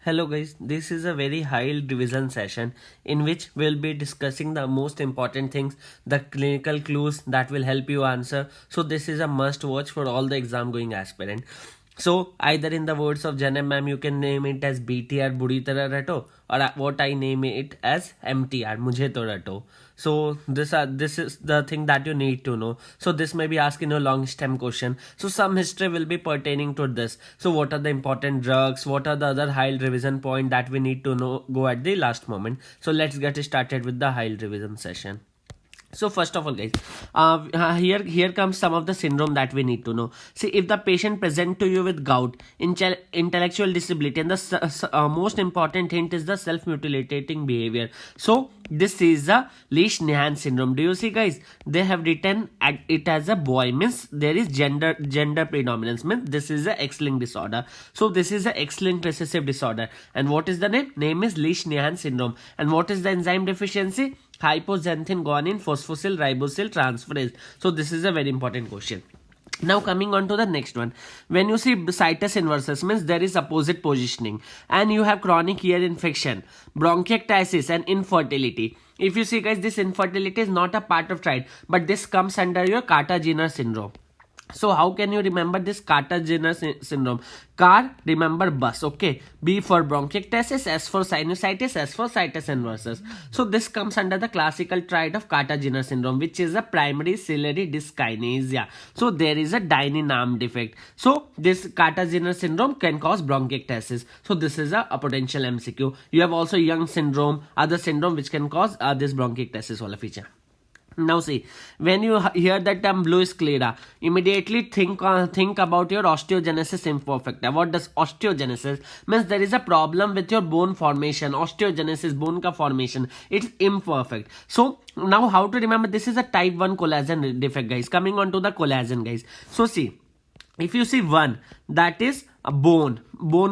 Hello guys, this is a very high revision session in which we'll be discussing the most important things, the clinical clues that will help you answer. So this is a must watch for all the exam going aspirant. So either in the words of Janem ma'am, you can name it as BTR Budi Tarah Rato, or what I name it as MTR Mujhe To Rato. So this is the thing that you need to know. So this may be asking a long stem question. So some history will be pertaining to this. So what are the important drugs? What are the other high revision point that we need to know go at the last moment? So let's get started with the high revision session. So first of all guys, here comes some of the syndrome that we need to know. See, if the patient present to you with gout, intellectual disability, and the most important hint is the self-mutilating behavior. So this is a Leach-Nyhan syndrome. Do you see guys, they have written it as a boy, means there is gender predominance, means this is a X-linked disorder. So this is a X-linked recessive disorder, and what is the name is Leach-Nyhan syndrome. And what is the enzyme deficiency? Hypoxanthine guanine phosphosyl ribosyl transferase. So this is a very important question. Now coming on to the next one, when you see situs inversus, means there is opposite positioning, and you have chronic ear infection, bronchiectasis, and infertility. If you see guys, this infertility is not a part of triad, but this comes under your Carter-Jenner syndrome. So how can you remember this Carter-Jenner syndrome? Car, remember bus, okay. B for bronchiectasis, S for sinusitis, S for situs inversus. So this comes under the classical triad of Carter-Jenner syndrome, which is a primary ciliary dyskinesia. So there is a dynein arm defect. So this Carter-Jenner syndrome can cause bronchiectasis. So this is a potential MCQ. You have also Young syndrome, other syndrome which can cause this bronchiectasis wala feature. Now see, when you hear the term blue sclera, immediately think about your osteogenesis imperfecta. What does osteogenesis means? There is a problem with your bone formation. Osteogenesis, bone ka formation, it's imperfect. So now how to remember? This is a type 1 collagen defect guys. Coming on to the collagen guys. So see, if you see 1, that is a bone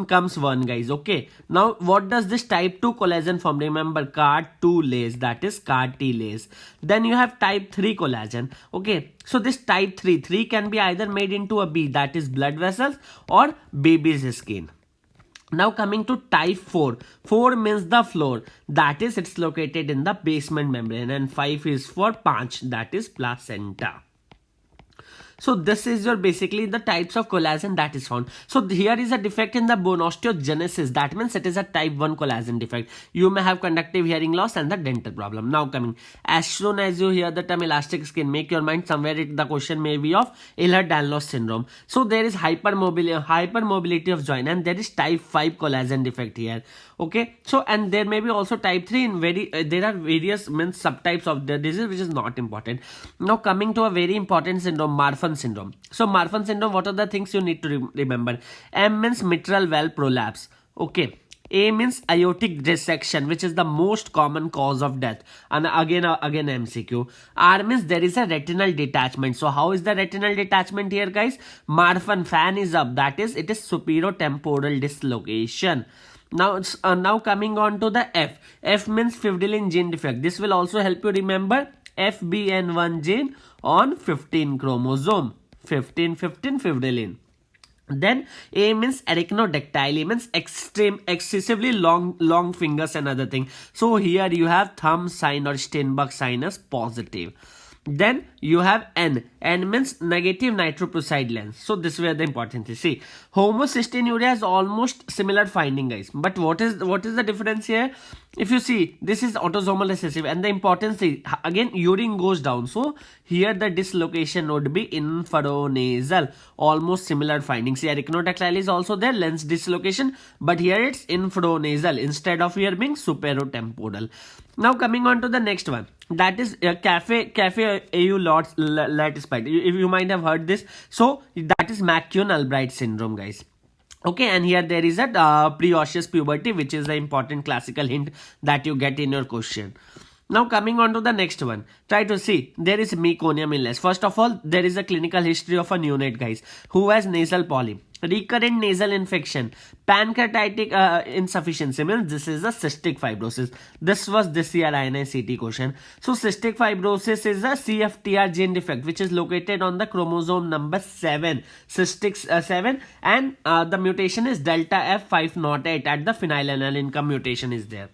comes 1 guys, okay. Now what does this type 2 collagen form? Remember, cartilage, that is cartilage. Then you have type 3 collagen, okay. So this type 3 can be either made into a B, that is blood vessels, or baby's skin. Now coming to type 4 means the floor, that is it's located in the basement membrane, and 5 is for Panch, that is placenta. So this is your basically the types of collagen that is found. So here is a defect in the bone, osteogenesis. That means it is a type 1 collagen defect. You may have conductive hearing loss and the dental problem. Now coming, as soon as you hear the term elastic skin, make your mind somewhere the question may be of Ehlers-Danlos syndrome. So there is hypermobility of joint, and there is type 5 collagen defect here. Okay, so and there may be also type 3 in there are various means subtypes of the disease, which is not important. Now coming to a very important syndrome, Marfan syndrome. So Marfan syndrome, what are the things you need to remember? M means mitral valve prolapse, okay. A means aortic dissection, which is the most common cause of death, and again MCQ. R means there is a retinal detachment. So how is the retinal detachment here guys? Marfan, fan is up, that is it is superotemporal dislocation. Now coming on to the F. F means fibrillin gene defect. This will also help you remember FBN1 gene on 15 chromosome. 15 fibrillin. Then A means arachnodactyly, means excessively long fingers and other thing. So here you have thumb sign or Steinbach sign as positive. Then you have N means negative nitroprusside lens. So this is where the important is. See, homocystinuria is almost similar finding guys, but what is the difference here? If you see, this is autosomal recessive, and the importance is again urine goes down. So here the dislocation would be infranasal, almost similar findings. See, arachnodactyly is also there, lens dislocation, but here it's infranasal instead of here being superotemporal. Now coming on to the next one, that is cafe au late spike. If you might have heard this, so that is McCune-Albright syndrome guys. Okay, and here there is a precocious puberty, which is the important classical hint that you get in your question. Now coming on to the next one, try to see, there is meconium illness. First of all, there is a clinical history of a neonate guys who has nasal polyp. recurrent nasal infection, pancreatic insufficiency means this is a cystic fibrosis. This was this year INICT question. So cystic fibrosis is a CFTR gene defect which is located on the chromosome number 7, cystic 7, and the mutation is delta F508 at the phenylalanine mutation is there.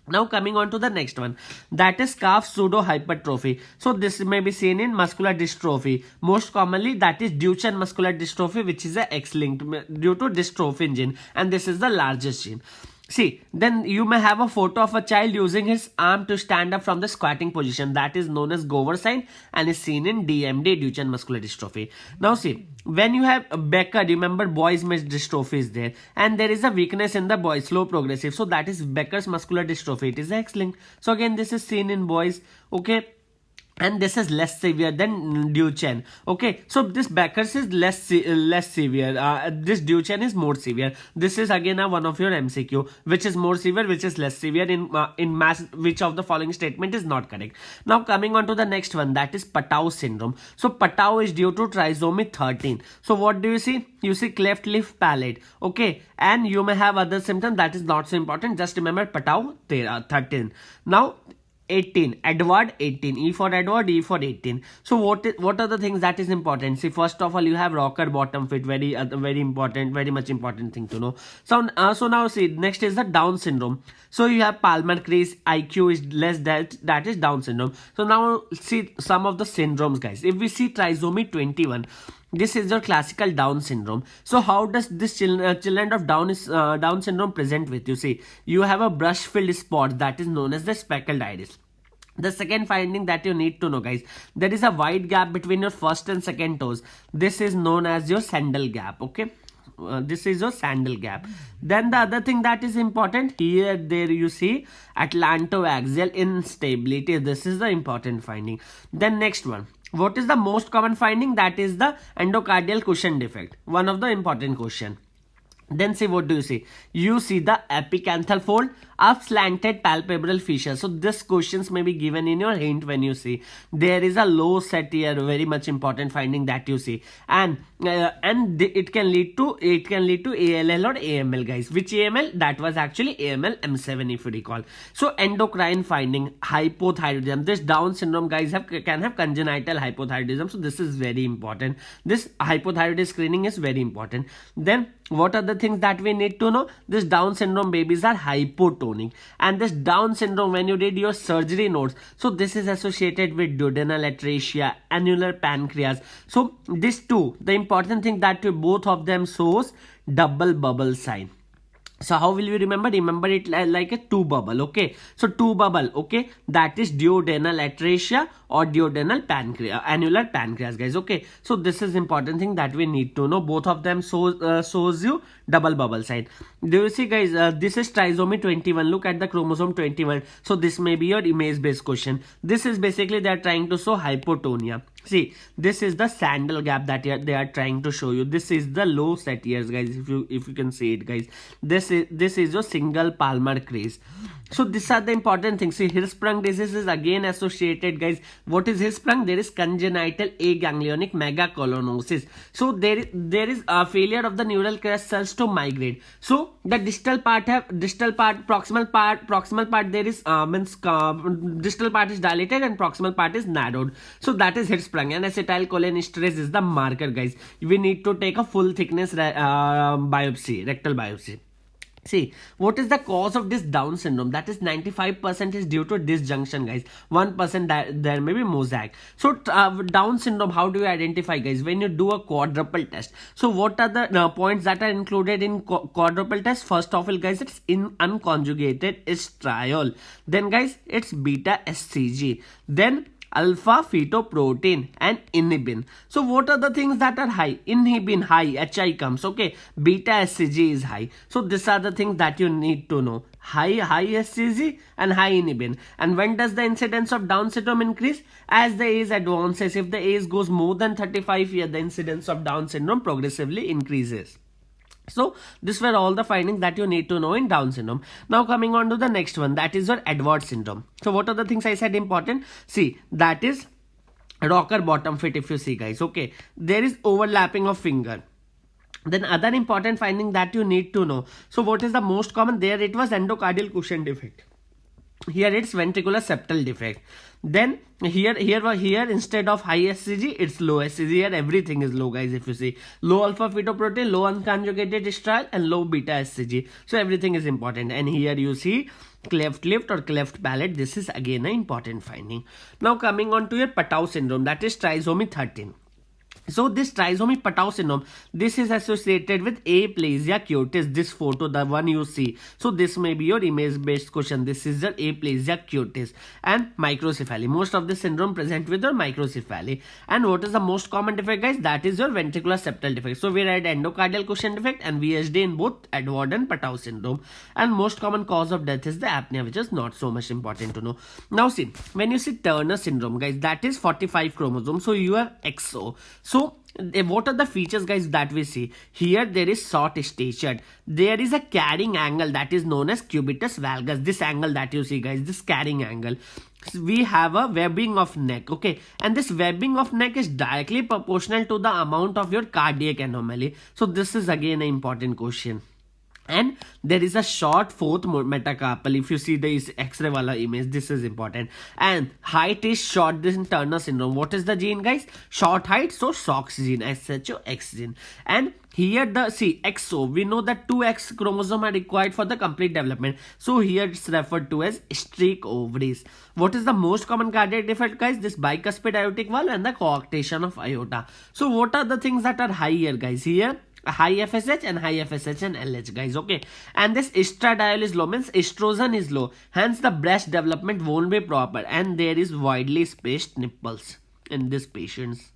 Now coming on to the next one, that is calf pseudohypertrophy. So this may be seen in muscular dystrophy. Most commonly that is Duchenne muscular dystrophy, which is a X-linked due to dystrophin gene, and this is the largest gene. See, then you may have a photo of a child using his arm to stand up from the squatting position. That is known as Gover sign and is seen in DMD, Duchenne muscular dystrophy. Now see, when you have Becker, remember boys' dystrophy is there, and there is a weakness in the boys, slow progressive. So that is Becker's muscular dystrophy. It is X-linked. So again, this is seen in boys. Okay. And this is less severe than Duchenne. Okay, so this Becker's is less severe. This Duchenne is more severe. This is again one of your MCQ, which is more severe, which is less severe in mass. Which of the following statement is not correct? Now coming on to the next one, that is Patau syndrome. So Patau is due to trisomy 13. So what do you see? You see cleft lip palate. Okay, and you may have other symptoms that is not so important. Just remember Patau 13. Now 18, Edward 18, E for Edward, E for 18. So what are the things that is important? See, first of all, you have rocker bottom fit, very important, very much important thing to know. So now see, next is the Down syndrome. So you have Palmer crease, IQ is less, that is Down syndrome. So now see some of the syndromes, guys. If we see trisomy 21, this is your classical Down syndrome. So how does this children of Down syndrome present with you? See, you have a brush-filled spot that is known as the speckled iris. The second finding that you need to know, guys, there is a wide gap between your first and second toes. This is known as your sandal gap. Okay. This is your sandal gap. Then the other thing that is important here, there you see atlantoaxial instability. This is the important finding. Then next one, what is the most common finding? That is the endocardial cushion defect, one of the important question. Then see, what do you see? You see the epicanthal fold, up slanted palpebral fissure. So this questions may be given in your hint when you see there is a low set here, very much important finding that you see, and it can lead to ALL or AML, guys. Which AML? That was actually AML M7 if you recall. So endocrine finding, hypothyroidism. This Down syndrome, guys, can have congenital hypothyroidism. So this is very important. This hypothyroid screening is very important. Then what are the things that we need to know? This Down syndrome babies are hypotonic, and this Down syndrome, when you did your surgery notes, so this is associated with duodenal atresia, annular pancreas. So this two, the important thing that both of them shows double bubble sign. So how will you remember? Remember it like a two bubble. Okay, so two bubble. Okay, that is duodenal atresia or duodenal pancreas, annular pancreas, guys. Okay, so this is important thing that we need to know. Both of them shows you double bubble sign. Do you see, guys? This is trisomy 21. Look at the chromosome 21. So this may be your image based question. This is basically they are trying to show hypotonia. See, this is the sandal gap that they are trying to show you. This is the low set years, guys. If you can see it, guys. This is your single palmar crease. So these are the important things. See, Hirschsprung disease is again associated, guys. What is Hirschsprung? There is congenital aganglionic megacoloniosis. So there is a failure of the neural crest cells to migrate. So the distal part, proximal part there is distal part is dilated and proximal part is narrowed. So that is Hirschsprung, and acetylcholinesterase is the marker, guys. We need to take a full thickness biopsy, rectal biopsy. See, what is the cause of this Down syndrome? That is 95% is due to disjunction, guys. 1% there may be mosaic. So Down syndrome, how do you identify, guys? When you do a quadruple test. So what are the points that are included in quadruple test? First of all, guys, it's in unconjugated estriol. Then, guys, it's beta SCG. Then alpha fetoprotein and inhibin. So what are the things that are high? Inhibin high, HI comes. Okay, beta SCG is high. So these are the things that you need to know. High SCG and high inhibin. And when does the incidence of Down syndrome increase? As the age advances. If the age goes more than 35 years, the incidence of Down syndrome progressively increases. So these were all the findings that you need to know in Down syndrome. Now coming on to the next one, that is your Edward syndrome. So what are the things I said important? See, that is rocker bottom fit if you see, guys. Okay, there is overlapping of finger. Then other important finding that you need to know. So what is the most common? There it was endocardial cushion defect. Here it's ventricular septal defect. Then here instead of high SCG, it's low SCG. Here everything is low, guys. If you see, low alpha fetoprotein, low unconjugated estriol, and low beta SCG. So everything is important. And here you see cleft lip or cleft palate. This is again an important finding. Now coming on to your Patau syndrome, that is trisomy 13. So this trisomy Patau syndrome, this is associated with aplasia cutis. This photo, the one you see. So this may be your image based question. This is the aplasia cutis and microcephaly. Most of the syndrome present with your microcephaly. And what is the most common defect, guys? That is your ventricular septal defect. So we read endocardial cushion defect and VSD in both Edward and Patau syndrome. And most common cause of death is the apnea, which is not so much important to know. Now see, when you see Turner syndrome, guys, that is 45 chromosomes. So you have XO. So what are the features, guys, that we see? Here there is short stature. There is a carrying angle that is known as cubitus valgus. This angle that you see, guys, this carrying angle. We have a webbing of neck, okay, and this webbing of neck is directly proportional to the amount of your cardiac anomaly. So this is again an important question. And there is a short fourth metacarpal. If you see the X-ray wala image, this is important. And height is short. This in Turner syndrome. What is the gene, guys? Short height. So SOX gene, SHOX gene. And here the XO. We know that 2X chromosome are required for the complete development. So here it's referred to as streak ovaries. What is the most common cardiac defect, guys? This bicuspid aortic valve and the coarctation of aorta. So what are the things that are high here, guys? Here high FSH and high FSH and LH, guys, okay. And this estradiol is low, means estrogen is low, hence the breast development won't be proper, and there is widely spaced nipples in these patients.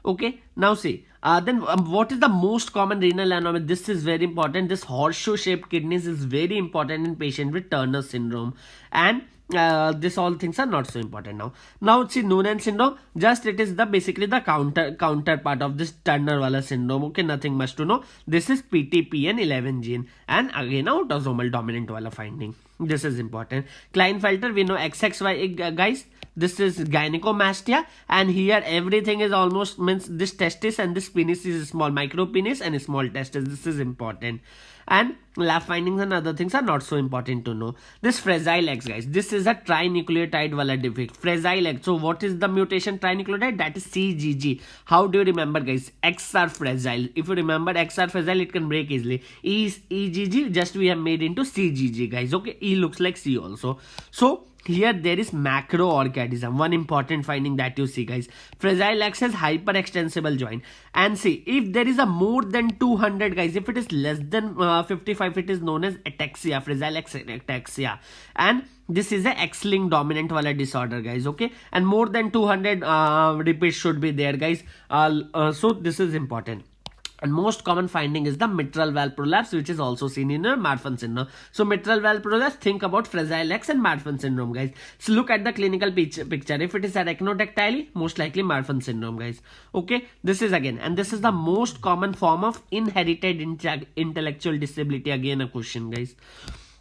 Okay, now see, then what is the most common renal anomaly? This is very important. This horseshoe shaped kidneys is very important in patient with Turner syndrome. And this all things are not so important now. Now see, Noonan syndrome, just it is the basically the counterpart of this Turner wala syndrome. Okay, nothing much to know. This is PTPN11 gene, and again autosomal dominant wala finding. This is important. Klinefelter, we know XXY, guys. This is gynecomastia, and here everything is almost, means this testis and this penis is small, micro penis and small testis. This is important. And lab findings and other things are not so important to know. This fragile X, guys, this is a trinucleotide wala defect. Fragile X. So what is the mutation trinucleotide? That is CGG. How do you remember, guys? X are fragile. If you remember X are fragile, it can break easily. E is EGG, just we have made into CGG, guys. Okay, E looks like C also. So here there is macroorchidism. One important finding that you see, guys. Fragile X has hyperextensible joint. And see, if there is a more than 200, guys, if it is less than 55, it is known as ataxia, fragile X ataxia. And this is a X-linked dominant wala disorder, guys, okay. And more than 200 repeats should be there, guys. So this is important. And most common finding is the mitral valve prolapse, which is also seen in Marfan syndrome. So mitral valve prolapse, think about Fragile X and Marfan syndrome, guys. So look at the clinical picture. If it is arachnodactyly, most likely Marfan syndrome, guys. Okay, this is again, and this is the most common form of inherited intellectual disability. Again, a question, guys.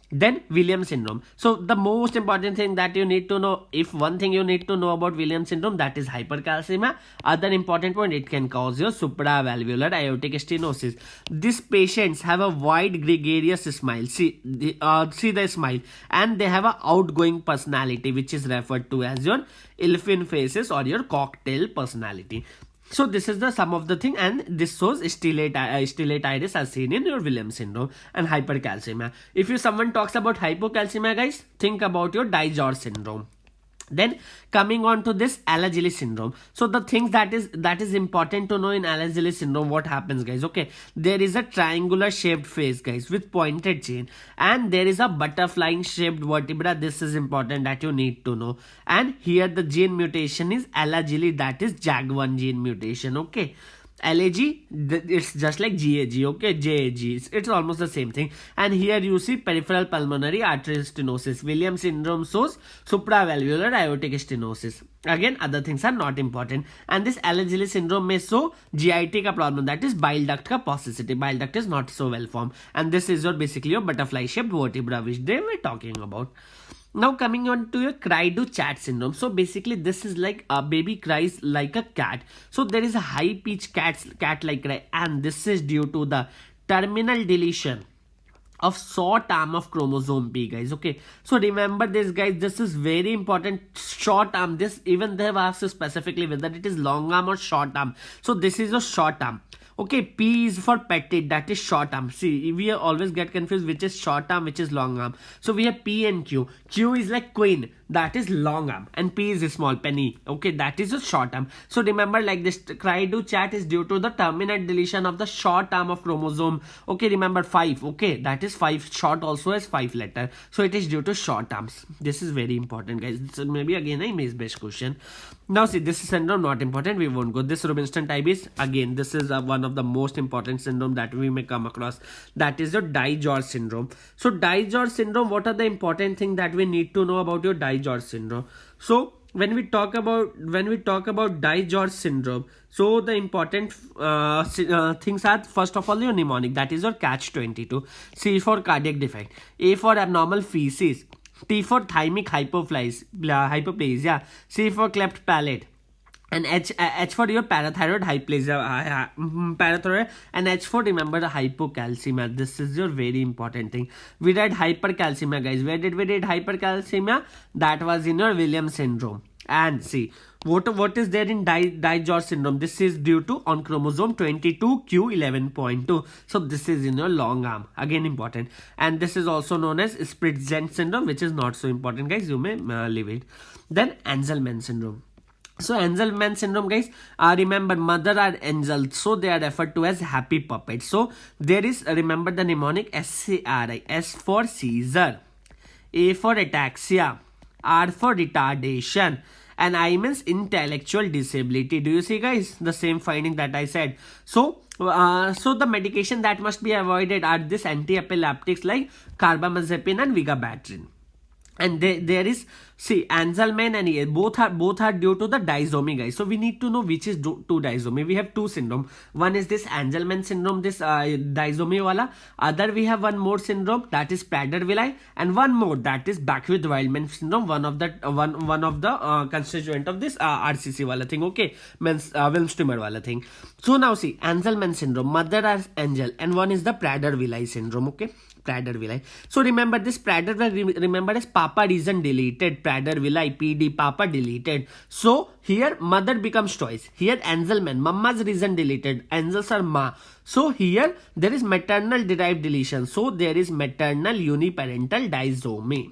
Then Williams syndrome. So the most important thing that you need to know, if one thing you need to know about Williams syndrome, that is hypercalcemia. Other important point, it can cause your supravalvular aortic stenosis. These patients have a wide gregarious smile. See the smile, and they have a outgoing personality, which is referred to as your elephant faces or your cocktail personality. So this is the sum of the thing, and this shows stellate iris as seen in your Williams syndrome and hypercalcemia. If someone talks about hypocalcemia, guys, think about your Dijor syndrome. Then coming on to this Alagille syndrome. So the things that is important to know in Alagille syndrome, what happens, guys, okay, there is a triangular shaped face, guys, with pointed chin, and there is a butterfly shaped vertebra. This is important that you need to know. And here the gene mutation is Alagille, that is JAG1 gene mutation, okay. LAG, it's just like GAG, okay, JAG, it's almost the same thing. And here you see peripheral pulmonary arterial stenosis. Williams syndrome shows supravalvular aortic stenosis. Again, other things are not important. And this Alagille syndrome may show GIT ka problem, that is bile duct ka paucity. Bile duct is not so well formed. And this is your basically your butterfly shaped vertebra, which they were talking about. Now coming on to your cry to chat syndrome. So basically this is like a baby cries like a cat. So there is a high pitched cat like cry, and this is due to the terminal deletion of short arm of chromosome B, guys. Okay, so remember this, guys, this is very important. Short arm, this even they have asked specifically whether it is long arm or short arm. So this is a short arm. Okay, P is for petite, that is short arm. See, we always get confused which is short arm, which is long arm. So we have P and Q. Q is like queen, that is long arm, and P is a small penny. Okay, that is a short arm. So remember, like this cry to chat is due to the terminal deletion of the short arm of chromosome. Okay, remember 5. Okay, that is 5. Short also has 5 letter. So it is due to short arms. This is very important, guys. This is maybe again a image based question. Now see, this is syndrome not important. We won't go. This Robinson type is, again, this is one of the most important syndrome that we may come across. That is your Dye-George syndrome. So Dye-George syndrome, what are the important things that we need to know about your Dye-George syndrome? So when we talk about Dye-George syndrome, so the important things are, first of all, your mnemonic, that is your catch-22. C for cardiac defect, A for abnormal feces, T for thymic hypoplasia, C for cleft palate, and H for your parathyroid hyplasia, parathyroid, and H for, remember, the hypocalcemia. This is your very important thing. We read hypercalcemia, guys. Where did we read hypercalcemia? That was in your Williams syndrome. And see, what is there in Dye-George syndrome? This is due to on chromosome 22q11.2. So this is in your long arm, again important. And this is also known as Split-Gent syndrome, which is not so important, guys. You may leave it. Then Angelman syndrome. So Angelman syndrome, guys, remember, mother are angels, so they are referred to as happy puppets. So there is, remember the mnemonic, SCRI. S for Caesar, A for ataxia, R for retardation, and I means intellectual disability. Do you see, guys, the same finding that I said? So the medication that must be avoided are this anti-epileptics like carbamazepine and vigabatrin. And there is, see, Angelman and EA, both are due to the disomy, guys. So we need to know which is due to disomy. We have two syndrome. One is this Angelman syndrome, this disomy wala. Other we have one more syndrome, that is Prader-Willi, and one more, that is Beckwith-Wildman syndrome. One of the constituent of this RCC wala thing. Okay, means Wilms-Tumor wala thing. So now see, Angelman syndrome, mother as angel, and one is the Prader-Willi syndrome. Okay, Prader-Willi. So remember this Prader-Willi, remember as Papa region deleted, Prader-Willi, PD, Papa deleted. So here mother becomes choice. Here Angelman, Mama's region deleted, angels are Ma. So here there is maternal derived deletion. So there is maternal uniparental disomy.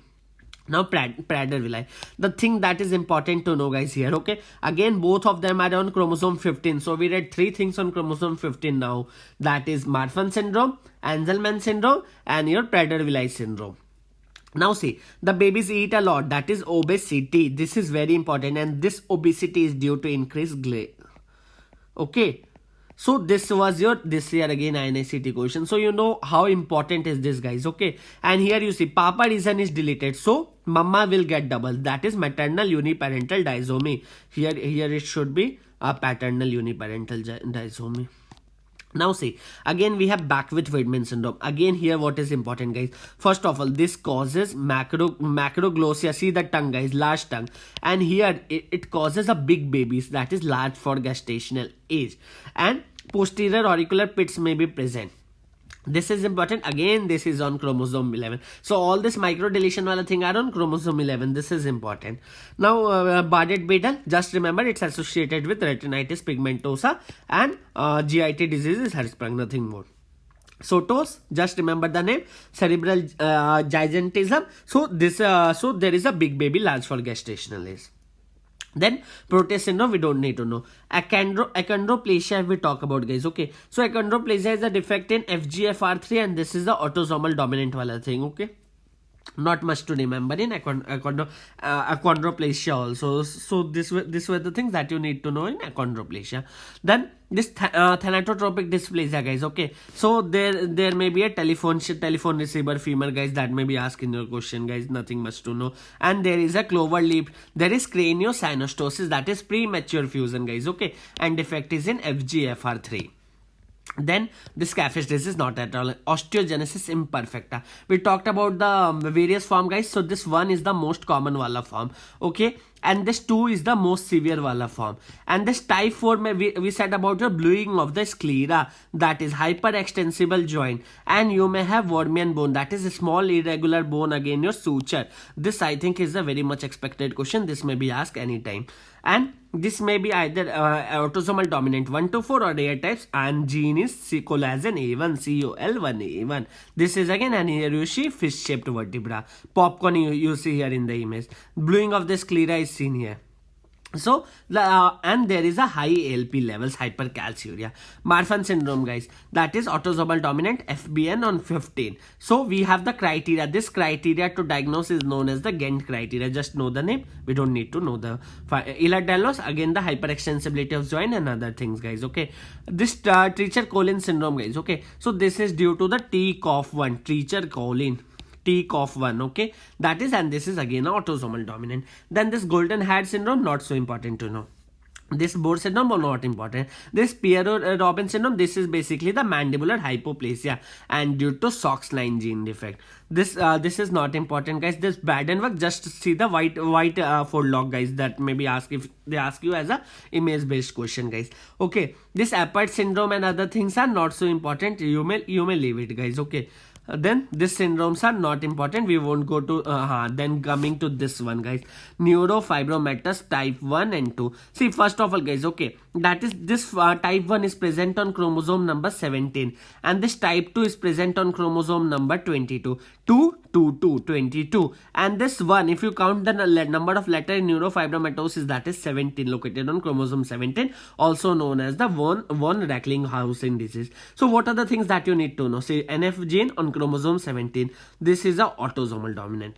Now Prader-Willi, the thing that is important to know, guys, here. Okay, again both of them are on chromosome 15. So we read 3 things on chromosome 15 now. That is Marfan syndrome, Angelman syndrome, and your Prader-Willi syndrome. Now see, the babies eat a lot, that is obesity. This is very important, and this obesity is due to increased okay. So this was your this year again INICT question. So you know how important is this, guys. Okay, and here you see Papa region is deleted, so Mama will get double. That is maternal uniparental disomy. Here it should be a paternal uniparental disomy. Now see, again we have Beckwith-Wildman syndrome. Again here what is important, guys? First of all, this causes macroglossia. See the tongue, guys, large tongue. And here it causes a big babies, that is large for gestational age. And posterior auricular pits may be present. This is important. Again, this is on chromosome 11. So all this micro deletion wala thing are on chromosome 11. This is important. Now Bardet-Biedl, just remember it's associated with retinitis pigmentosa and GIT diseases, Hirschsprung, nothing more. Sotos, just remember the name, cerebral gigantism. So this so there is a big baby large for gestational age. Then Proteus syndrome, we don't need to know. Achondroplasia we talk about, guys. Okay, so achondroplasia is a defect in FGFR3, and this is the autosomal dominant wala thing. Okay, not much to remember in achondroplasia also. So this were the things that you need to know in achondroplasia. Then this thanatotropic dysplasia, guys. Okay, so there may be a telephone receiver femur, guys, that may be asked in your question, guys. Nothing much to know. And there is a clover leaf. There is craniosynostosis, that is premature fusion, guys. Okay, and defect is in FGFR3. Then this cafe stress is not at all osteogenesis imperfecta. We talked about the various form, guys. So this one is the most common wala form, okay, and this 2 is the most severe wala form, and this type 4 we said about your bluing of the sclera, that is hyperextensible joint, and you may have Wormian bone, that is a small irregular bone again your suture. This I think is a very much expected question. This may be asked anytime, and this may be either autosomal dominant 1 to 4 or rare types, and gene is collagen A1 COL1A1. This is again an Hiroshi fish shaped vertebra. Popcorn you see here in the image. Bluing of the sclera is seen here. So and there is a high ALP levels, hypercalciuria. Marfan syndrome, guys, that is autosomal dominant FBN on 15. So we have the criteria. This criteria to diagnose is known as the Ghent criteria. Just know the name, we don't need to know the Ehlers-Danlos, again the hyperextensibility of joint and other things, guys, okay. This Treacher-Collins syndrome, guys, okay, so this is due to the T-COF1, Treacher-Collins T-COF1, okay, that is, and this is again autosomal dominant. Then this golden haired syndrome, not so important to know. This Bohr syndrome, not important. This Pierre-Robin syndrome, this is basically the mandibular hypoplasia and due to SOX9 gene defect. This is not important, guys. This Baden-Würg, just see the white fold log, guys, that may be asked if they ask you as a image based question, guys, okay. This Apert syndrome and other things are not so important. You may leave it, guys, okay. Then these syndromes are not important, we won't go to then coming to this one, guys, neurofibromatous type 1 and 2. See, first of all, guys, okay, that is this type 1 is present on chromosome number 17 and this type 2 is present on chromosome number 22. 22, and this one, if you count the number of letter in neurofibromatosis, that is 17, located on chromosome 17, also known as the von Recklinghausen disease. So what are the things that you need to know? Say NF gene on chromosome 17, this is a autosomal dominant.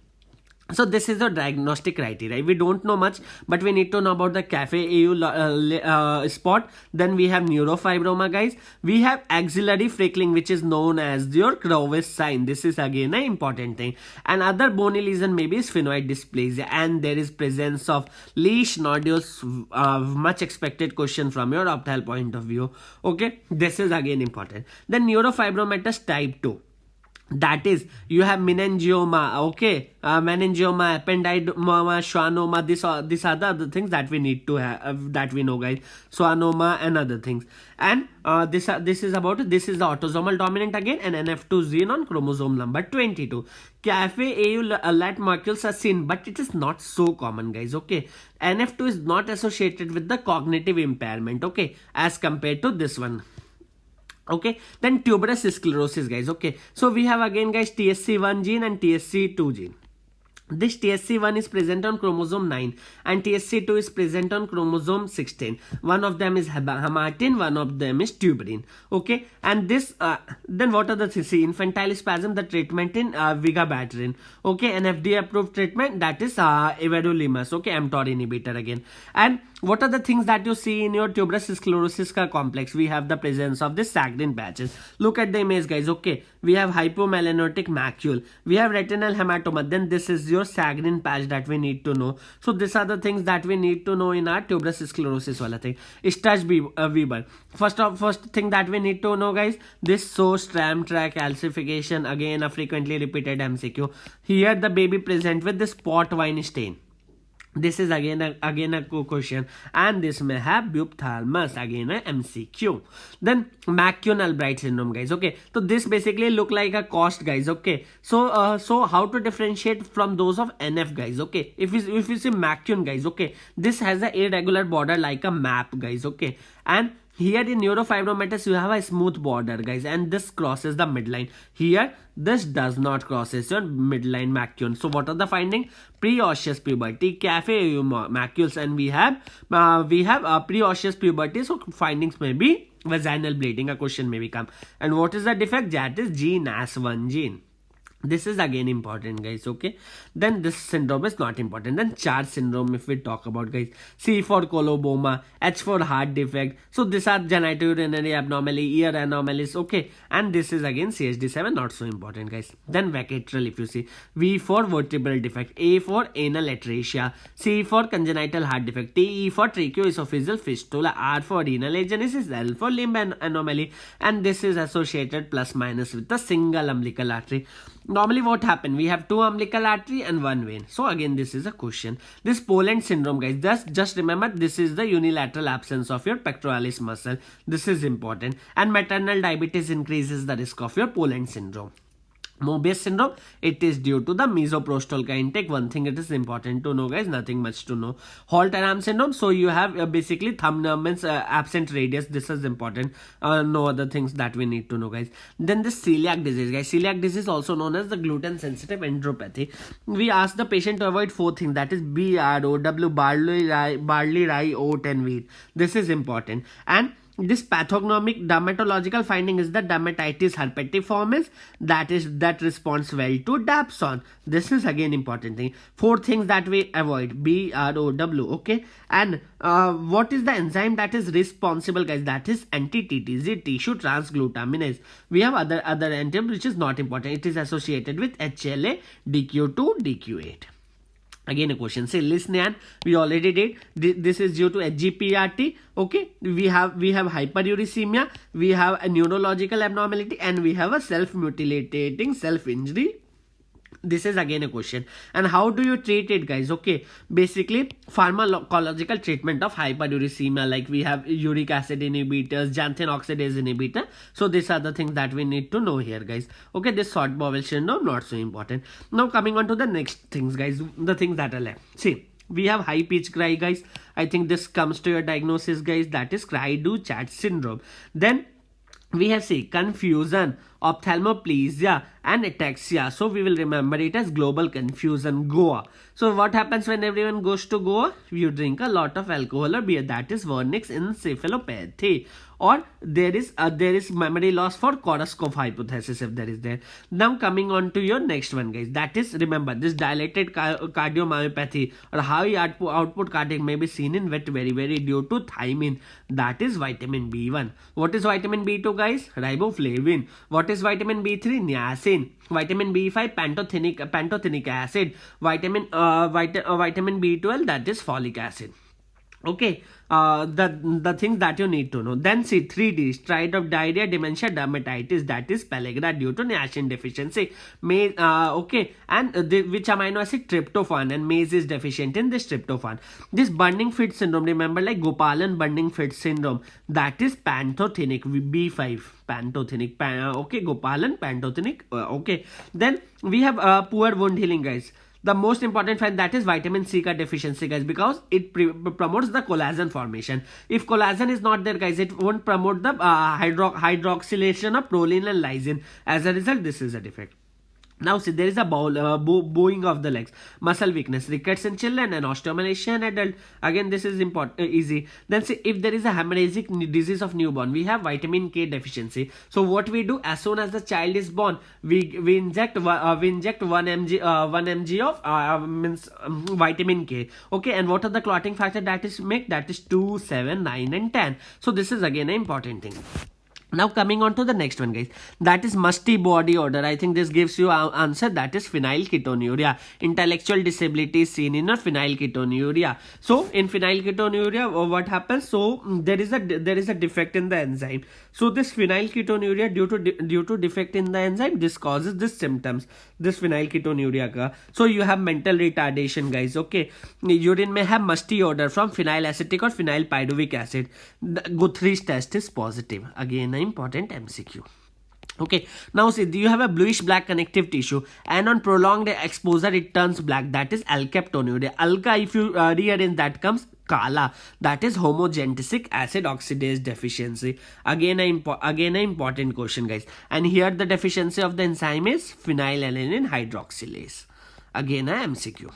So this is the diagnostic criteria. We don't know much, but we need to know about the CAFE-AU spot. Then we have neurofibroma, guys. We have axillary freckling, which is known as your Crowes sign. This is again an important thing. And other bony lesion maybe is sphenoid dysplasia, and there is presence of leash nodules. Much expected question from your opthal point of view. Okay, this is again important. Then neurofibromatous type 2. That is, you have meningioma, okay, meningioma, ependymoma, schwannoma. These are the other things that we need to have, that we know, guys. Schwannoma and other things. And this is the autosomal dominant again, and NF2 gene on chromosome number 22. CAFE-AU lat molecules are seen, but it is not so common, guys, okay. NF2 is not associated with the cognitive impairment, okay, as compared to this one. Okay, then tuberous sclerosis, guys, okay. So we have again, guys, TSC1 gene and TSC2 gene. This TSC1 is present on chromosome 9 and TSC2 is present on chromosome 16. One of them is hamartin, one of them is tuberin. Okay, and this then what are the things? See, infantile spasm, the treatment in vigabatrin. Okay, an FDA approved treatment, that is everolimus. Okay, mTOR inhibitor again. And what are the things that you see in your tuberous sclerosis complex? We have the presence of this sagrin patches. Look at the image, guys, okay. We have hypomelanotic macule. We have retinal hematoma. Then this is your sagrin patch that we need to know. So these are the things that we need to know in our tuberous sclerosis wala thing. Sturge-Weber. First thing that we need to know, guys, this Stram track calcification, again a frequently repeated MCQ. Here the baby present with this pot wine stain. This is again a question, and this may have buphthalmus, again a MCQ. Then McCune-Albright syndrome, guys, okay. So this basically look like a cost, guys, okay. So so how to differentiate from those of NF, guys, okay. If you see McCune, guys, okay, this has an irregular border like a map, guys, okay. And here in neurofibromatous you have a smooth border, guys, and this crosses the midline. Here this does not crosses your midline McCune. So what are the findings? Pre-osseous puberty, CAFE-AU macules, and we have pre-osseous puberty. So findings may be vaginal bleeding. A question may become. And what is the defect? That is GNAS1 gene. This is again important, guys. Okay, then this syndrome is not important. Then Char syndrome, if we talk about, guys, C for coloboma, H for heart defect. So these are genitourinary abnormality, ear anomalies. Okay, and this is again CHD7, not so important, guys. Then vacateral, if you see, V for vertebral defect, A for anal atresia, C for congenital heart defect, TE for tracheoesophageal fistula, R for renal agenesis, L for limb anomaly, and this is associated plus minus with the single umbilical artery. Normally what happen, we have two umbilical artery and one vein. So again this is a question. This Poland syndrome, guys, just remember this is the unilateral absence of your pectoralis muscle. This is important. And maternal diabetes increases the risk of your Poland syndrome. Mobius syndrome, it is due to the misoprostol intake. One thing it is important to know, guys, nothing much to know. Holt-Oram syndrome, so you have basically thumb means absent radius. This is important. No other things that we need to know, guys. Then this celiac disease, guys. Celiac disease also known as the gluten sensitive enteropathy. We ask the patient to avoid 4 things, that is BROW, barley, rye, oat and wheat. This is important. And this pathognomic dermatological finding is the dermatitis herpetiformis, that responds well to dapsone. This is again important thing. 4 things that we avoid, BROW. Okay, and what is the enzyme that is responsible, guys? That is anti-TTZ, tissue transglutaminase. We have other enzyme which is not important. It is associated with HLA, DQ2, DQ8. Again a question, say Lisnian, we already did. This is due to HGPRT. Okay, we have hyperuricemia, we have a neurological abnormality, and we have a self-mutilating self-injury. This is again a question. And how do you treat it, guys? Okay, basically pharmacological treatment of hyperuricemia, like we have uric acid inhibitors, xanthine oxidase inhibitor. So these are the things that we need to know here, guys. Okay, this short bowel syndrome, not so important. Now coming on to the next things, guys, the things that are left. See, we have high pitch cry, guys. I think this comes to your diagnosis, guys, that is cry-do-chat syndrome. Then we have, say, confusion, ophthalmoplegia and ataxia. So we will remember it as global confusion, Goa. So what happens when everyone goes to Goa? You drink a lot of alcohol or beer, that is vernix encephalopathy. Or there is memory loss for Korsakoff hypothesis, if there is there. Now coming on to your next one, guys, that is, remember, this dilated cardiomyopathy or high output cardiac may be seen in wet very due to thiamine, that is vitamin B1. What is vitamin B2, guys? Riboflavin. What is vitamin B3? Niacin. Vitamin B5, pantothenic acid. Vitamin B12, that is folic acid. Okay, the things that you need to know. Then see 3D, stride of diarrhea, dementia, dermatitis, that is pellagra due to niacin deficiency. Okay, and which amino acid? Tryptophan, and maize is deficient in this tryptophan. This burning feet syndrome, remember, like Gopalan burning feet syndrome, that is pantothenic, B5, pantothenic. Okay, Gopalan pantothenic. Okay, then we have poor wound healing, guys. The most important fact, that is vitamin C deficiency, guys, because it promotes the collagen formation. If collagen is not there, guys, it won't promote the hydroxylation of proline and lysine. As a result, this is a defect. Now see, there is a bowing of the legs, muscle weakness, rickets in children and osteomalacia in adult. Again, this is important, easy. Then see, if there is a hemorrhagic disease of newborn, we have vitamin K deficiency. So what we do, as soon as the child is born, we inject 1 mg of vitamin K. Okay, and what are the clotting factor that is make? That is 2, 7, 9 and 10. So this is again an important thing. Now coming on to the next one, guys, that is musty body odor. I think this gives you an answer, that is phenylketonuria. Intellectual disability is seen in a phenylketonuria. So in phenylketonuria, what happens? So there is a defect in the enzyme. So this phenylketonuria, due to defect in the enzyme, this causes this symptoms, this phenylketonuria ka. So you have mental retardation, guys. Okay, urine may have musty odor from phenylacetic or phenylpyruvic acid. The Guthrie's test is positive. Again, important MCQ. Okay, now see, you have a bluish black connective tissue, and on prolonged exposure it turns black, that is alkaptonuria. Alka, if you rearrange, that comes kala, that is homogentisic acid oxidase deficiency. Again an important question, guys, and here the deficiency of the enzyme is phenylalanine hydroxylase. Again a MCQ.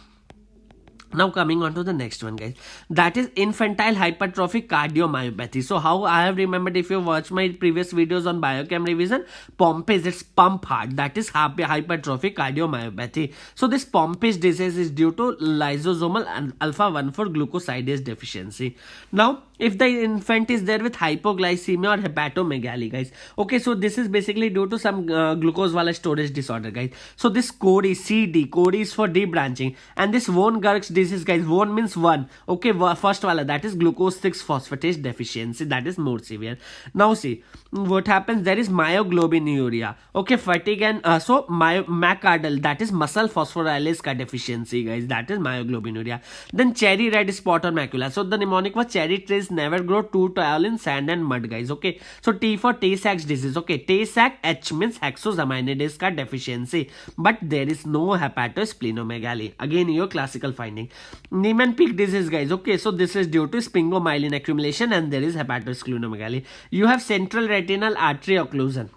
Now coming on to the next one, guys, that is infantile hypertrophic cardiomyopathy. So how I have remembered, if you watch my previous videos on biochem revision, POMP is its pump heart, that is hypertrophic cardiomyopathy. So this POMP disease is due to lysosomal and alpha 1 for glucosidase deficiency. Now if the infant is there with hypoglycemia or hepatomegaly, guys, okay, so this is basically due to some glucose wala storage disorder, guys. So this code is CD, code is for debranching, and this von Gerk's disease, guys, von means one, okay, first wala, that is glucose 6 phosphatase deficiency, that is more severe. Now see what happens, there is myoglobinuria, okay, fatigue, and so myocardial, that is muscle phosphorylase ka deficiency, guys, that is myoglobinuria. Then cherry red spot or macula, so the mnemonic was cherry trees never grow too tall in sand and mud, guys, okay. So T for Tay-Sachs disease, okay, Tay-Sachs, H means hexosaminidase ka deficiency, but there is no hepatosplenomegaly, again your classical finding. Niemann-Pick disease, guys, okay, so this is due to sphingomyelin accumulation and there is hepatosplenomegaly. You have central retinal artery occlusion.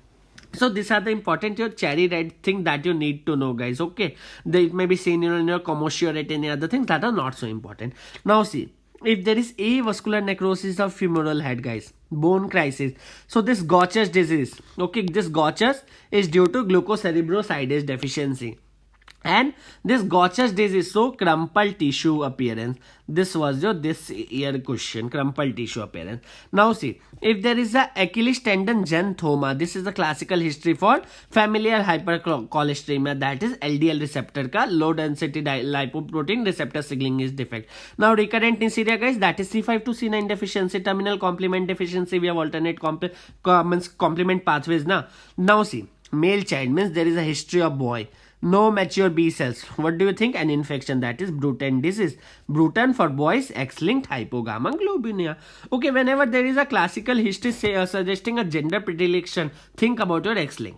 So these are the important your cherry red thing that you need to know, guys, okay. They may be seen in your commotio any other things that are not so important. Now see, if there is avascular necrosis of femoral head, guys, bone crisis, so this Gaucher's disease, okay, this Gaucher's is due to glucocerebrosidase deficiency. And this Gaucher's disease, so crumpled tissue appearance. This was your this year question, crumpled tissue appearance. Now see, if there is a Achilles tendon xanthoma, this is the classical history for familial hypercholesteremia, that is LDL receptor ka low density lipoprotein receptor signaling is defect. Now recurrent neuritis, guys, that is C5 to C9 deficiency, terminal complement deficiency, we have alternate complement pathways na. Now see, male child means there is a history of boy, no mature B cells. What do you think? An infection, that is Bruton disease. Bruton for boys, X-linked hypogammaglobulinemia. Okay, whenever there is a classical history suggesting a gender predilection, think about your X-link.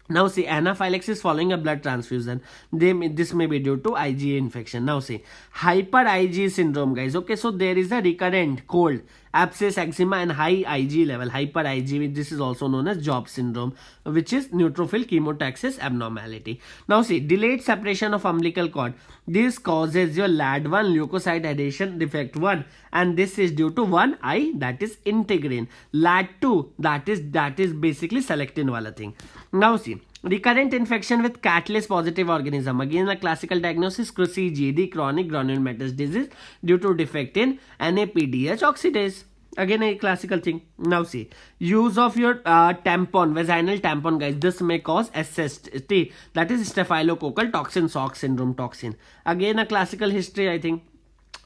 Now see, anaphylaxis following a blood transfusion, this may be due to IgA infection. Now see, hyper IgE syndrome, guys, okay, so there is a recurrent cold, abscess, eczema and high IgE level, hyper IgE, this is also known as Job syndrome, which is neutrophil chemotaxis abnormality. Now see, delayed separation of umbilical cord, this causes your LAD1 leukocyte adhesion defect 1, and this is due to 1I, that is integrin, LAD2, that is basically selectin wala thing. Now see, recurrent infection with catalase positive organism, again a classical diagnosis, CGD, chronic granulomatous disease due to defect in NAPDH oxidase, again a classical thing. Now see, use of your tampon, vaginal tampon, guys, this may cause SST, that is staphylococcal toxin shock syndrome toxin, again a classical history, I think.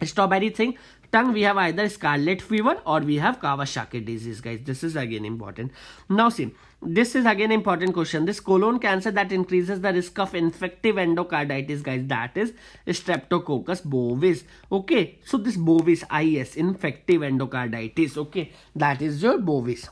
Strawberry thing, tongue, we have either scarlet fever or we have Kawasaki disease, guys, this is again important. Now see, this is again important question, this colon cancer that increases the risk of infective endocarditis, guys, that is streptococcus bovis, okay, so this bovis, IS, infective endocarditis, okay, that is your bovis.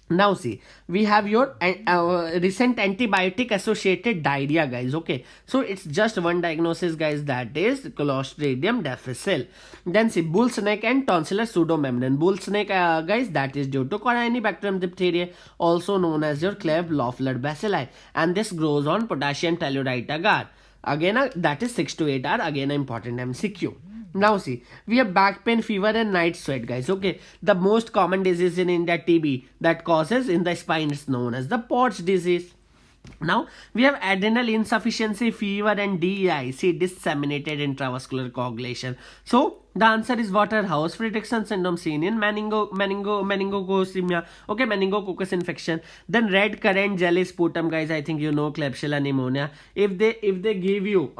Now see, we have your recent antibiotic associated diarrhea, guys, okay, so it's just one diagnosis, guys, that is Clostridium difficile. Then see, bull's neck and tonsillar pseudomembrane, bull's neck, guys, that is due to Corynebacterium diphtheria, also known as your Kleb-Loeffler bacilli, and this grows on potassium tellurite agar, again that is 6 to 8 hour, again an important MCQ. Now see, we have back pain, fever and night sweat, guys, okay, the most common disease in India, TB, that causes in the spine is known as the POTS disease. Now we have adrenal insufficiency, fever and DEI, see, disseminated intravascular coagulation. So the answer is Waterhouse-Friderichsen syndrome seen in meningococemia, okay, meningococcus infection. Then red currant jelly sputum, guys, I think you know Klebsiella pneumonia. If they give you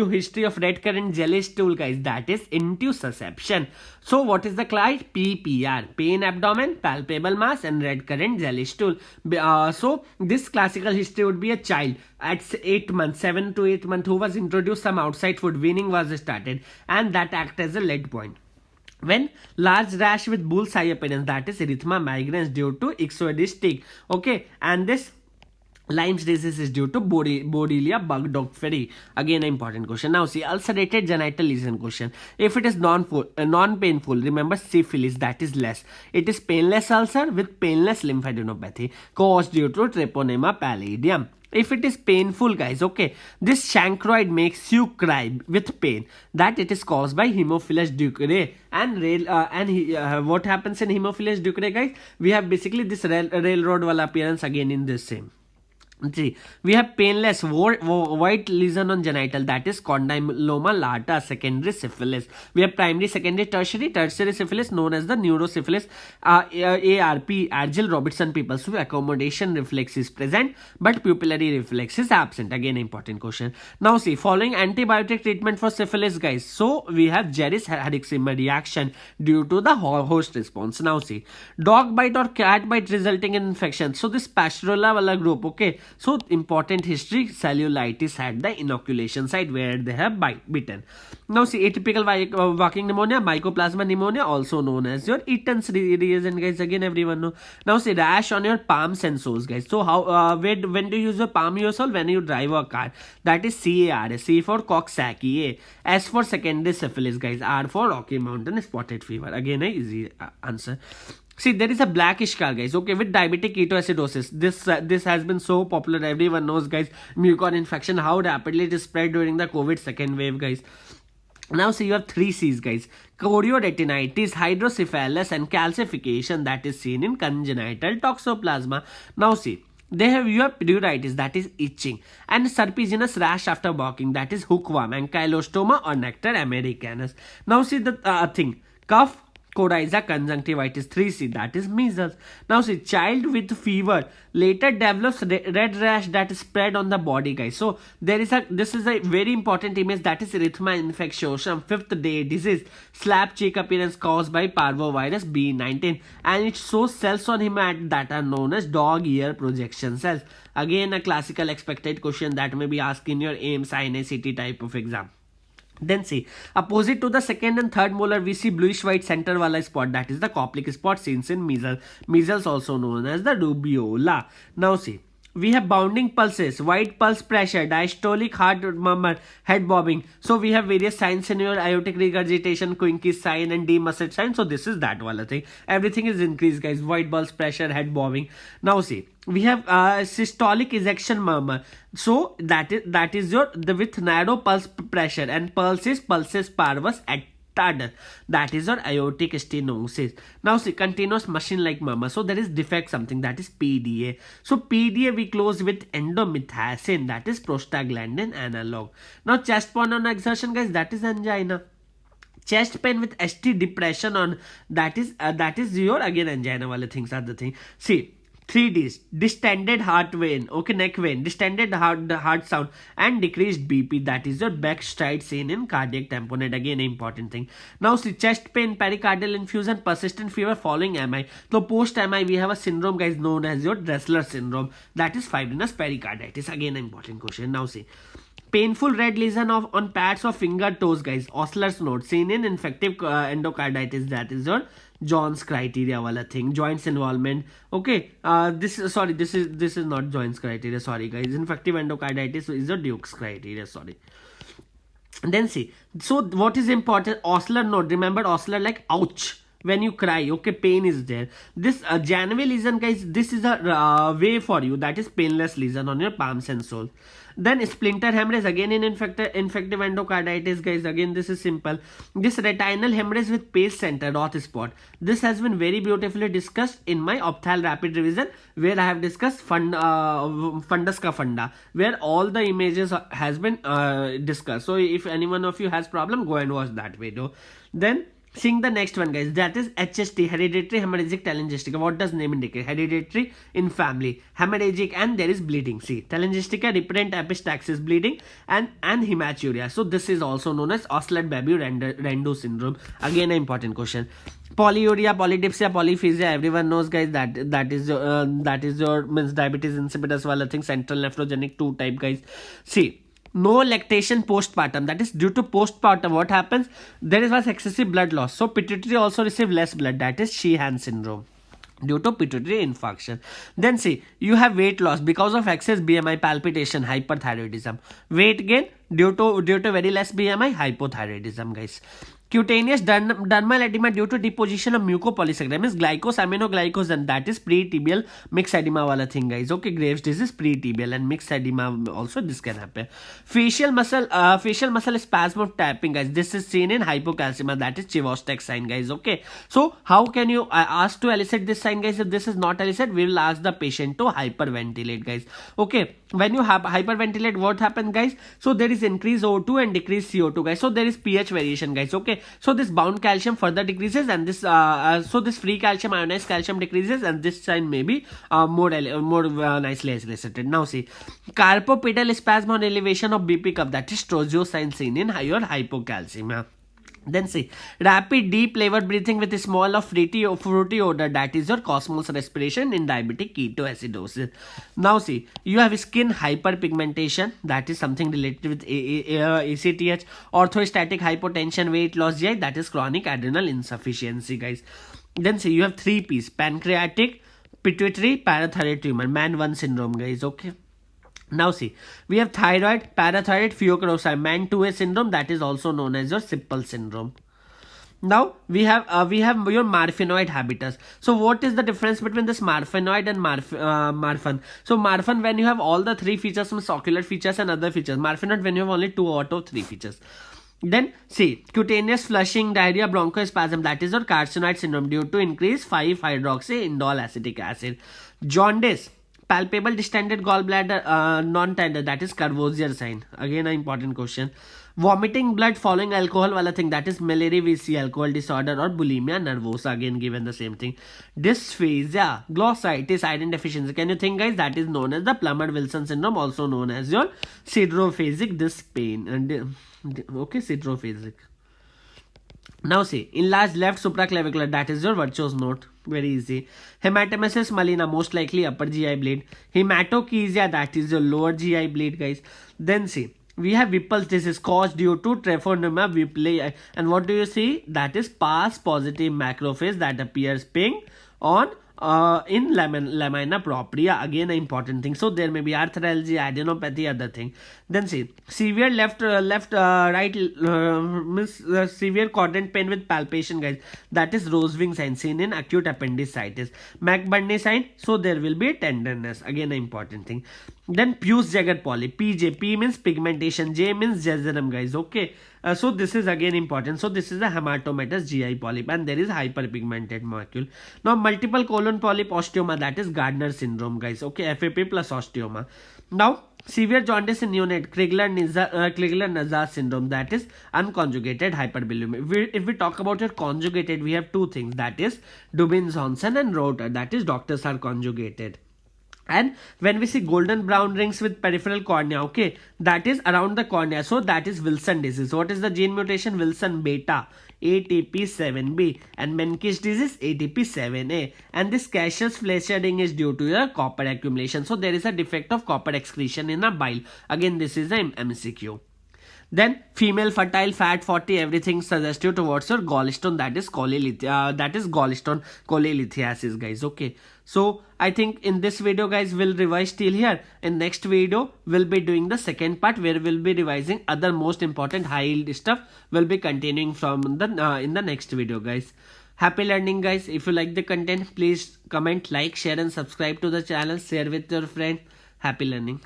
history of red currant jelly stool, guys, that is intussusception. So what is the class? PPR, pain abdomen, palpable mass and red currant jelly stool. So this classical history would be a child at 8 months, 7 to 8 months, who was introduced some outside food, weaning was started, and that act as a lead point. When large rash with bullseye appearance, that is erythema migrans due to ixodes tick, okay, and this Lyme's disease is due to Borrelia burgdorferi. Again, an important question. Now see, ulcerated genital lesion question. If it is non-painful, remember syphilis, that is less. It is painless ulcer with painless lymphadenopathy caused due to Treponema pallidum. If it is painful, guys, okay, this chancroid makes you cry with pain, that it is caused by Haemophilus ducrei. And what happens in Haemophilus ducrei, guys? We have basically this railroad wala appearance again in this same. See, we have painless white lesion on genital, that is condyloma lata, secondary syphilis. We have primary, secondary, tertiary syphilis known as the neurosyphilis, ARP, Argyll Robertson people. So accommodation reflex is present, but pupillary reflex is absent. Again, important question. Now see, following antibiotic treatment for syphilis, guys. So we have Jeris herixima reaction due to the host response. Now see, dog bite or cat bite resulting in infection. So this Pasteurella wala group, okay. So important history, cellulitis at the inoculation site where they have bitten. Now see, atypical walking pneumonia, mycoplasma pneumonia, also known as your Eaton's reagent, guys. Again, everyone know. Now see, rash on your palms and soles, guys. So how when do you use your palm yourself? When you drive a car. That is CAR. C for Coxsackie. S for secondary syphilis, guys. R for Rocky Mountain spotted fever. Again, a easy answer. See, there is a blackish scar, guys, okay, with diabetic ketoacidosis. This has been so popular. Everyone knows, guys, mucor infection, how rapidly it is spread during the COVID second wave, guys. Now, see, you have 3 C's, guys. Chorioretinitis, hydrocephalus, and calcification that is seen in congenital toxoplasma. Now, see, you have pruritus, that is itching, and serpiginous rash after walking, that is hookworm, ankylostoma or nectar americanus. Now, see the thing, cough, coryza conjunctivitis, 3C, that is measles. Now see, child with fever later develops red rash that is spread on the body, guys. So this is a very important image, that is erythema infectiosum, 5th day disease, slap cheek appearance caused by parvovirus B19, and it shows cells on hemat that are known as dog ear projection cells. Again, a classical expected question that may be asked in your AIMS INICT type of exam. Then see, opposite to the second and third molar, we see bluish white center wala spot, that is the Koplik spot seen in measles. Measles also known as the rubeola. Now see, we have bounding pulses, white pulse pressure, diastolic heart murmur, head bobbing. So we have various signs in your aortic regurgitation, Quincke's sign and demusset sign. So this is that wala thing. Everything is increased, guys. White pulse pressure, head bobbing. Now see, we have systolic ejection murmur. So that is your with narrow pulse pressure, and pulses parvus at that is your aortic stenosis. Now see, continuous machine like murmur. So there is defect something, that is PDA. So PDA we close with endomycin, that is prostaglandin analog. Now chest pain on exertion, guys, that is angina. Chest pain with ST depression on, that is your again angina wale things are the thing. See, 3Ds, distended heart vein, okay, neck vein, distended heart sound, and decreased BP, that is your backstride seen in cardiac tamponade. Again, an important thing. Now see, chest pain, pericardial infusion, persistent fever following MI. So post MI we have a syndrome, guys, known as your Dressler syndrome, that is fibrinous pericarditis. Again, an important question. Now see, painful red lesion on pads of finger toes, guys, Osler's note, seen in infective endocarditis, that is your John's criteria wala thing. Joints involvement, okay, this is not John's criteria, sorry guys. Infective endocarditis is the Duke's criteria, sorry. Then see, so what is important, Osler note, remember Osler like ouch when you cry, okay, pain is there. This Janeway lesion, guys, this is a way for you, that is painless lesion on your palms and soles. Then splinter hemorrhage, again in infective endocarditis, guys. Again, this is simple. This retinal hemorrhage with pace center, Roth spot. This has been very beautifully discussed in my opthal rapid revision, where I have discussed fundus ka funda, where all the images has been discussed. So if anyone of you has problem, go and watch that video. Then seeing the next one, guys, that is HST, hereditary hemorrhagic telangiectasia. What does name indicate? Hereditary in family, hemorrhagic, and there is bleeding. See, telangiectasia, recurrent epistaxis, bleeding, and hematuria. So this is also known as Osler-Babu-Rendu syndrome. Again, an important question. Polyuria, polydipsia, polyphasia, everyone knows, guys, that is your means diabetes insipidus wala thing, central nephrogenic 2 type, guys. See, no lactation postpartum, that is due to postpartum what happens, there was excessive blood loss, so pituitary also receive less blood, that is Sheehan syndrome due to pituitary infarction. Then see, you have weight loss because of excess BMI, palpitation, hyperthyroidism. Weight gain due to very less BMI, hypothyroidism, guys. Cutaneous dermal edema due to deposition of mucopolysaccharide means glycosaminoglycosan, that is pre-tibial mixed edema wala thing guys. Okay, Graves disease pre-tibial and mixed edema also this can happen. Facial muscle spasm of tapping guys. This is seen in hypocalcemia, that is Chivostek sign guys. Okay, so how can you ask to elicit this sign guys? If this is not elicit, we will ask the patient to hyperventilate guys. Okay, when you have hyperventilate, what happens guys? So there is increased O2 and decreased CO2 guys. So there is pH variation guys. Okay, so this bound calcium further decreases and this so this free calcium, ionized calcium decreases, and this sign may be more nicely elicited. Now see, carpopedal spasm on elevation of BP cup, that is Strozo sign seen in your hypocalcemia. Then see, rapid deep flavored breathing with a smell of fruity odor, that is your Cosmos respiration in diabetic ketoacidosis. Now see, you have skin hyperpigmentation, that is something related with ACTH, orthostatic hypotension, weight loss, GI, that is chronic adrenal insufficiency guys. Then see, you have 3 P's: pancreatic, pituitary, parathyroid tumor, man 1 syndrome guys. Okay. Now see, we have thyroid, parathyroid, pheochromocyte, man 2A syndrome, that is also known as your Sippel syndrome. Now we have your marfanoid habitus. So what is the difference between this marfanoid and marfan? So marfan, when you have all the 3 features, some ocular features and other features. Marfanoid, when you have only 2 out of 3 features. Then see, cutaneous flushing, diarrhea, bronchospasm, that is your carcinoid syndrome due to increased 5-hydroxyindole acetic acid. Jaundice, palpable distended gallbladder, non-tender, that is Courvoisier sign. Again an important question. Vomiting blood following alcohol wala thing, that is Miller-VC alcohol disorder, or bulimia nervosa, again given the same thing. Dysphagia, glossitis, iron deficiency. Can you think guys? That is known as the Plummer-Wilson syndrome, also known as your siderophasic disc pain. And okay, siderophasic. Now see, enlarged left supraclavicular, that is your Virchow's note. Very easy. Hematemesis melina, most likely upper GI bleed. Hematochezia, that is your lower GI bleed guys. Then see, we have Whipple's disease caused due to Treponema whipplei. And what do you see? That is pars positive macrophage that appears pink on in lamina propria. Again an important thing. So there may be arthralgia, adenopathy, other thing. Then see, severe right means severe quadrant pain with palpation guys, that is Rosewing sign seen in acute appendicitis. McBurney sign, so there will be tenderness, again an important thing. Then Pews-Jagged polyp, PJ, P means pigmentation, J means jejunum guys. Okay, so this is again important. So this is a hematomatous GI polyp and there is hyperpigmented molecule. Now multiple colon polyp osteoma, that is Gardner syndrome guys. Okay, FAP plus osteoma. Now severe jaundice in neonate, Crigler-Najjar syndrome, that is unconjugated hyperbilirubinemia. If we talk about your conjugated, we have 2 things, that is Dubin-Johnson and Reuter, that is doctors are conjugated. And when we see golden brown rings with peripheral cornea, okay, that is around the cornea, so that is Wilson disease. What is the gene mutation? Wilson beta, ATP7B, and Menkes disease, ATP7A. And this caseous flesh shedding is due to your copper accumulation. So there is a defect of copper excretion in a bile. Again, this is an MCQ. Then female fertile fat 40, everything suggestive towards your gallstone, that is gallstone cholelithiasis guys. Okay, so I think in this video guys we'll revise till here. In next video we'll be doing the second part where we'll be revising other most important high yield stuff. We'll be continuing from the in the next video guys. Happy learning guys. If you like the content, please comment, like, share and subscribe to the channel. Share with your friend. Happy learning.